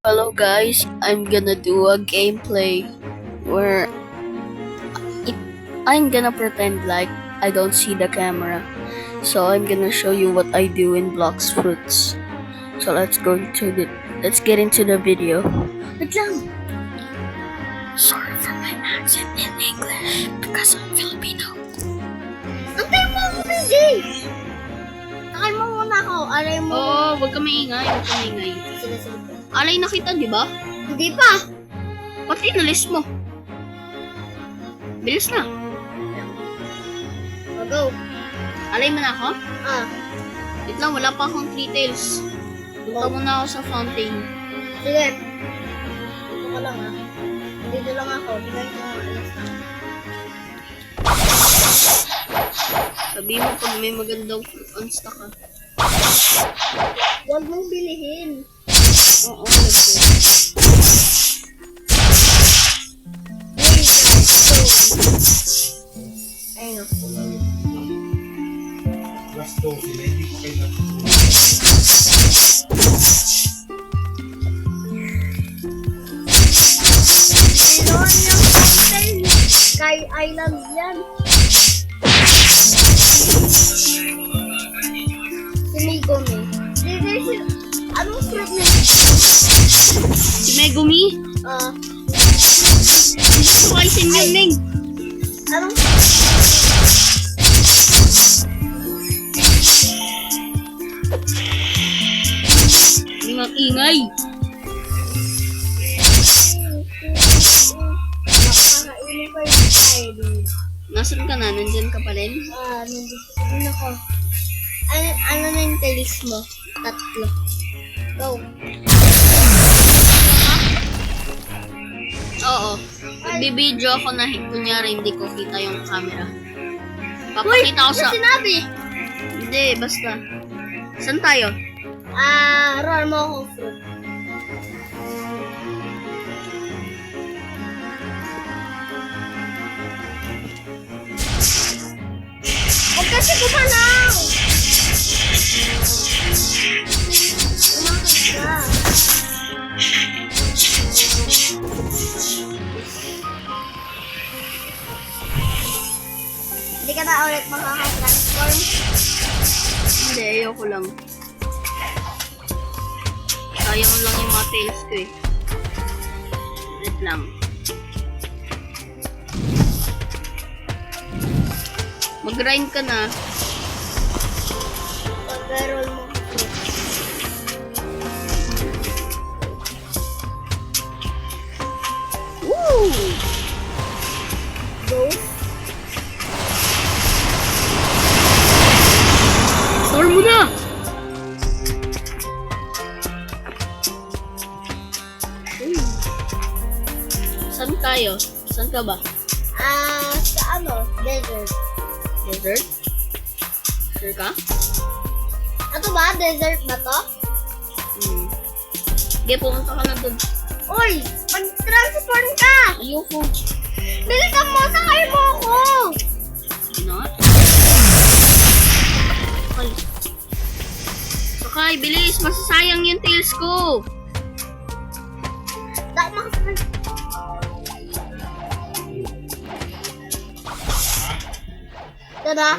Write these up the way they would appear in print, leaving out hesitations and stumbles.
Hello guys, I'm gonna do a gameplay where I'm gonna pretend like I don't see the camera. So I'm gonna show you what I do in Blox Fruits. So let's get into the video. Wait lang. Sorry for my accent in English because I'm Filipino. Antay mo ako, DJ! Takal mo muna ako. Alay mo. Oo, wag ka maingay. Sige. Alay na kita, di ba? Hindi pa. Ba't inalis mo? Bilis na. Go. Alay mo na ako? Wait lang, wala pa akong 3 tails. Punta muna ako sa fountain. Sige. Ito ka lang Dito lang ako. Bigay ko alas na. Sabi mo pag may magandang fruit on stock ka. Huwag mong bilihin. Oo, let's Ayun o. Gusto, sila hindi ko kayo Meron yung fountain. Sky Island yan. Sumigome. Anong fruit na yun? Si Megumi? Gusto ko isin yun, Ming. Anong Ingay. nakakainin ko yung ID? Nasaan ka na? Nandyan ka pa rin? Nandito ko. Ano na yung talis mo? 3. Go. Oo. Nagbibideo ako na kunyari hindi ko kita yung camera. Papakita ko sa... Sinabi? Hindi, basta. Saan tayo? Roar mo akong fruit. Huwag kasi gumalaw! Umakit ka. Hindi ka na ulit makaka-transform. Hindi, ayoko lang. Sayang lang yung mga tails ko eh. Wait lang. Mag-grind ka na. Pag-roll mo. Woo! Go. Store mo na! Saan tayo? Saan ka ba? Sa desert. Desert? Sure ka? Ito ba? Desert ba to? Sige, pumunta ka na dun. Uy! Mag-transform ka! Ayoko. Bilisan mo! Sakay mo ako! Not? Sakay. Sakay, bilis! Masasayang yung tails ko! Dahil makasakay. Tada!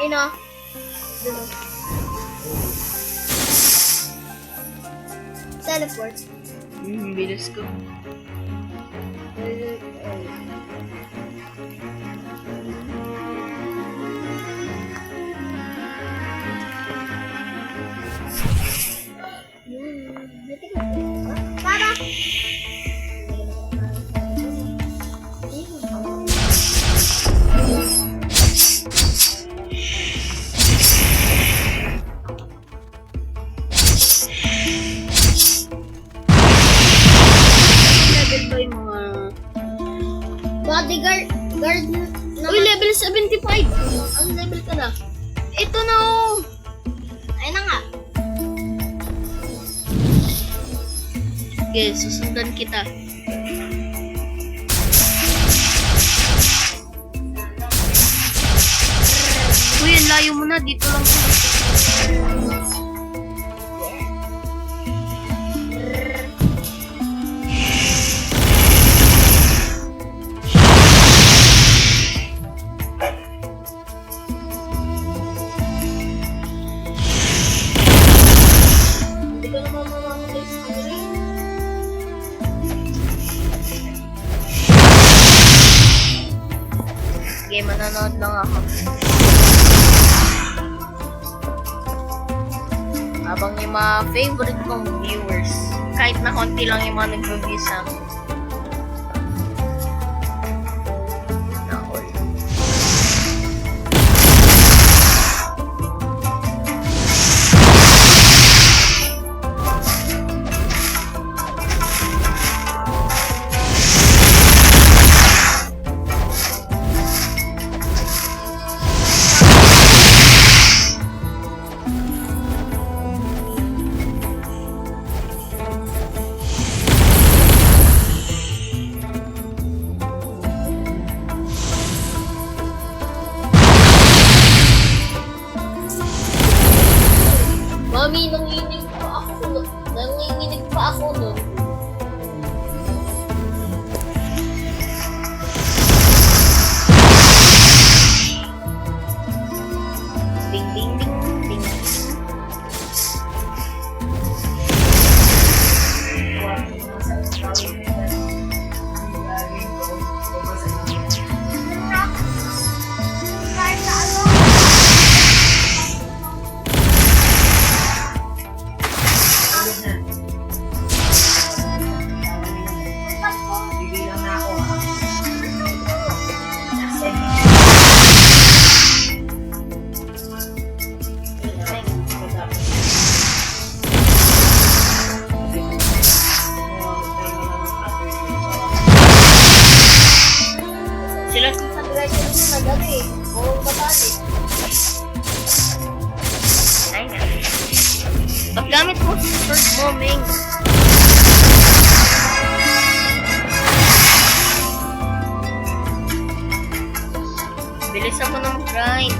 Ayun o. Dulo. Teleport. Bilis ko. Para! Level ba yung mga... Bodyguard. Guard na. Uy, level 75! Ang level ka na? Ito na oh! Ayun na nga. Okay, susundan kita. Uy, ang layo mo na. Dito lang sila. Sige, manonood lang ako. Habang yung mga favorite kong viewers, kahit na konti lang yung mga nag-review sa akin. Mami, nanginginig pa ako. Nanginginig pa ako nun. Ding, ding, ding, ding. Sila sa graduate na gabi. Buong batali. Ay nga. Paggamit mo sa sword mo, Ming. Bilisan mo ng grind.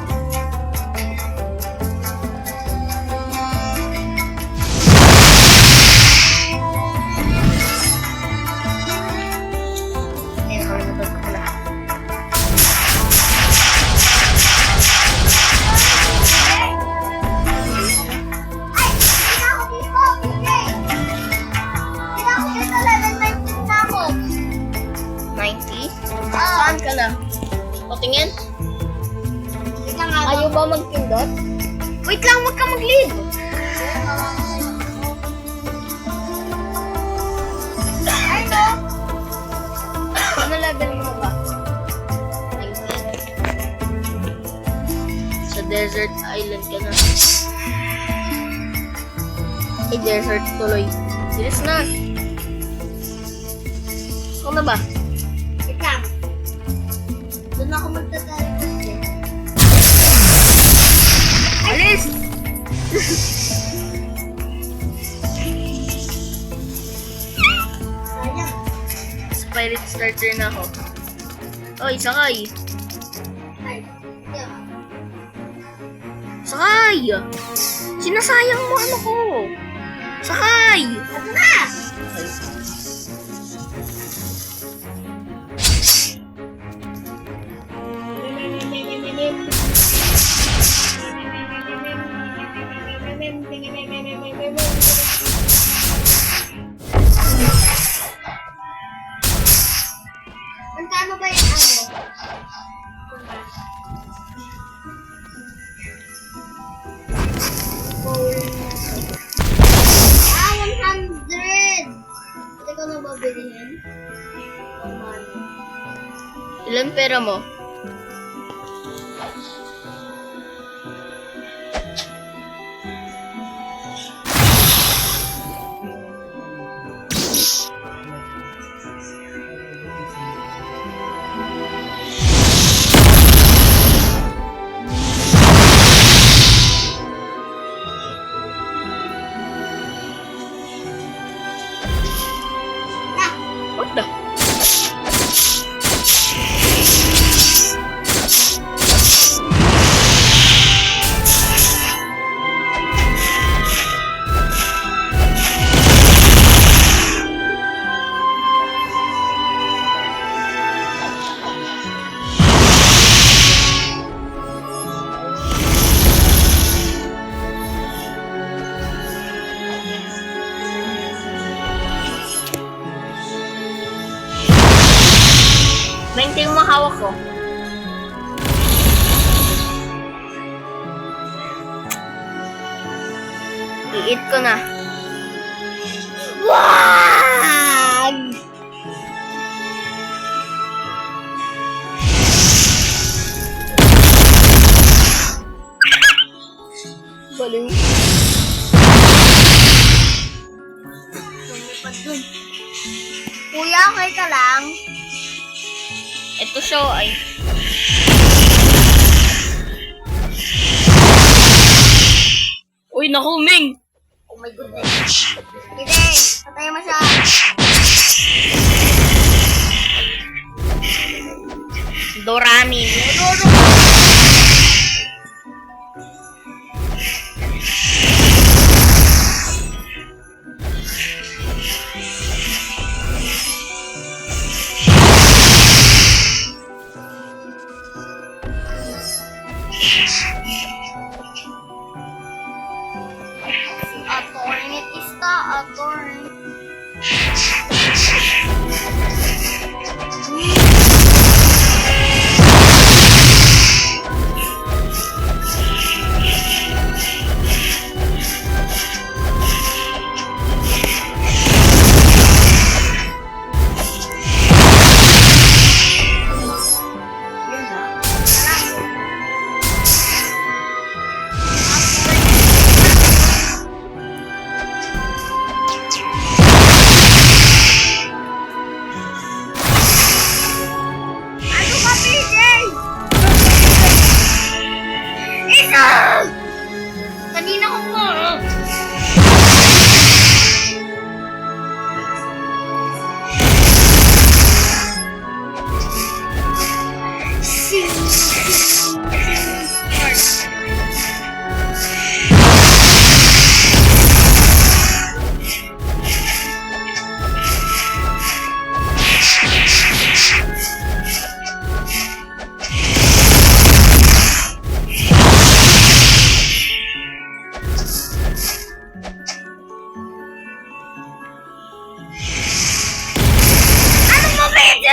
Ayun, nakalimutan ko pala. Saan ka na? Patingin? Ayaw ba magpindot? Wait lang, wag ka mag-lead! Ano level mo ba? 19. Sa desert island ka na. Ay, desert tuloy. Bilis na! Ako na ba? Doon ako magtatalikod eh. Alis! Sayang. Pirate starter na ako. Oy, sakay! Ay, yeah. Sakay! Sinasayang mo ano ko! Sakay! Ano na? Magkano ba yung ano? Ah, 100! Hindi ko na mabilihin. Ilan pera mo? What the? tingin mo hawak ko. I-eat ko na. Wag! Baliw. Lumipad dun. Kuya, okay ka lang? Ito siya ay. Uy, naku, Ming! Oh my goodness. Hindi, patay mo siya. Dorami. Attorney Tista, attorney. Ano ka, PJ? Ito! Kanina ko po. Ano mo, PJ?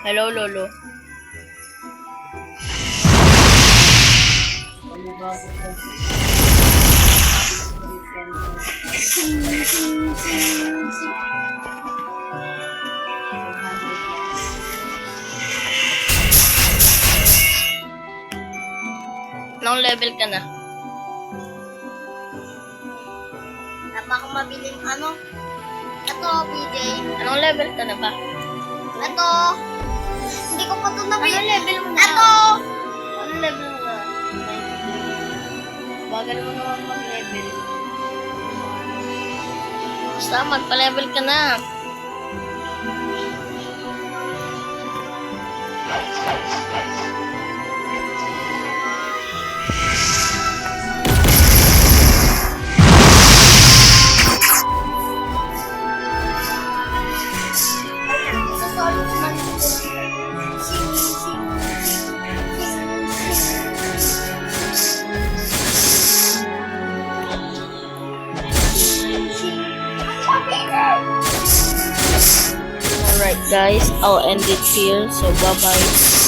Hello, Lolo. Anong level ka na? Tama ko mabiling ano? Ito, PJ. Anong level ka na ba? Ito. Hindi ko pa ito nabili. Anong level mo na? Ito. Anong level mo na? Bagal mo naman mag-level. Basta magpa-level ka na. Alright guys, I'll end it here. So bye bye.